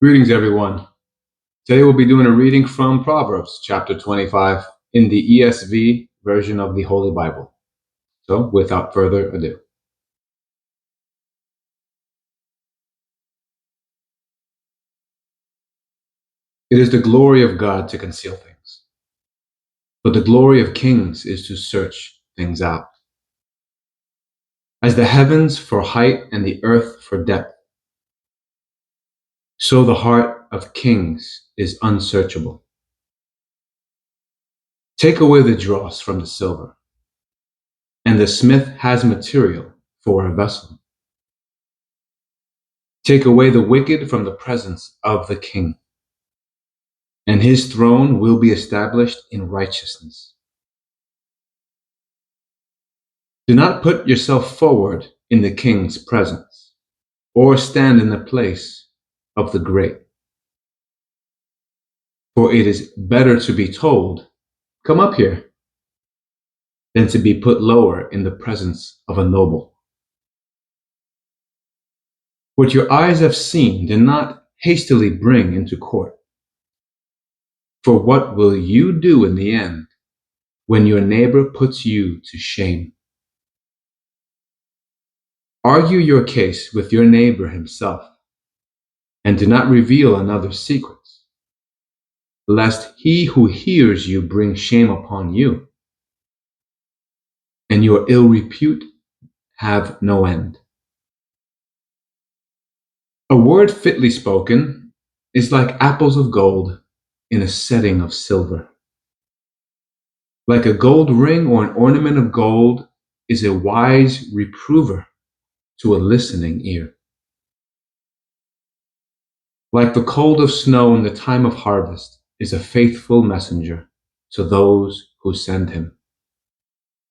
Greetings, everyone. Today we'll be doing a reading from Proverbs chapter 25 in the ESV version of the Holy Bible. So, without further ado. It is the glory of God to conceal things, but the glory of kings is to search things out. As the heavens for height and the earth for depth, so the heart of kings is unsearchable. Take away the dross from the silver, and the smith has material for a vessel. Take away the wicked from the presence of the king, and his throne will be established in righteousness. Do not put yourself forward in the king's presence, or stand in the place of the great. For it is better to be told, "Come up here," than to be put lower in the presence of a noble. What your eyes have seen, do not hastily bring into court. For what will you do in the end when your neighbor puts you to shame? Argue your case with your neighbor himself, and do not reveal another's secrets, lest he who hears you bring shame upon you, and your ill repute have no end. A word fitly spoken is like apples of gold in a setting of silver. Like a gold ring or an ornament of gold is a wise reprover to a listening ear. Like the cold of snow in the time of harvest is a faithful messenger to those who send him.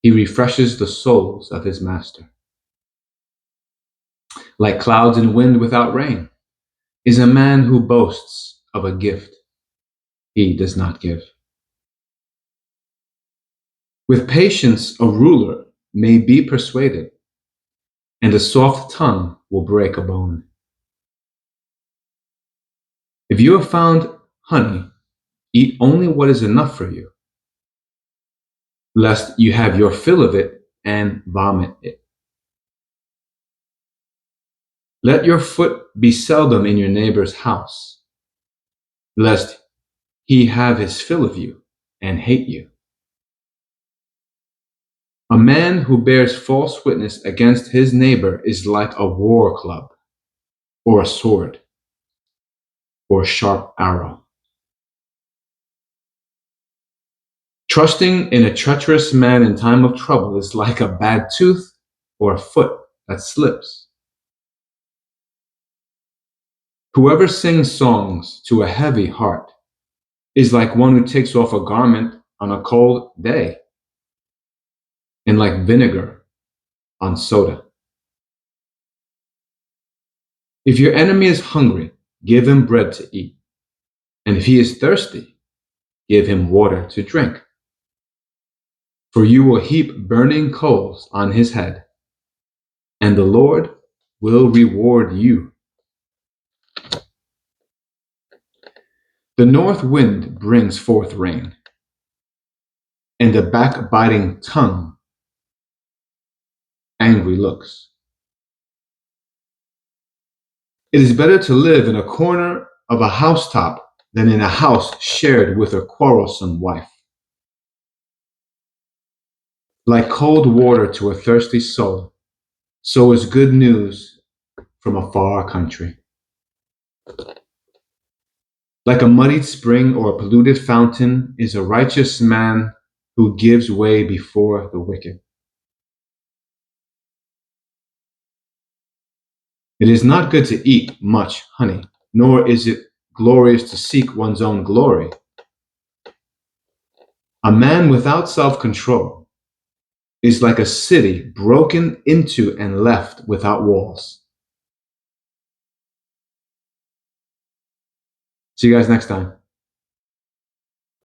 He refreshes the souls of his master. Like clouds and wind without rain is a man who boasts of a gift he does not give. With patience, a ruler may be persuaded, and a soft tongue will break a bone. If you have found honey, eat only what is enough for you, lest you have your fill of it and vomit it. Let your foot be seldom in your neighbor's house, lest he have his fill of you and hate you. A man who bears false witness against his neighbor is like a war club, or a sword, or a sharp arrow. Trusting in a treacherous man in time of trouble is like a bad tooth or a foot that slips. Whoever sings songs to a heavy heart is like one who takes off a garment on a cold day, and like vinegar on soda. If your enemy is hungry, give him bread to eat, and if he is thirsty, give him water to drink. For you will heap burning coals on his head, and the Lord will reward you. The north wind brings forth rain, and the backbiting tongue angry looks. It is better to live in a corner of a housetop than in a house shared with a quarrelsome wife. Like cold water to a thirsty soul, so is good news from a far country. Like a muddied spring or a polluted fountain is a righteous man who gives way before the wicked. It is not good to eat much honey, nor is it glorious to seek one's own glory. A man without self-control is like a city broken into and left without walls. See you guys next time.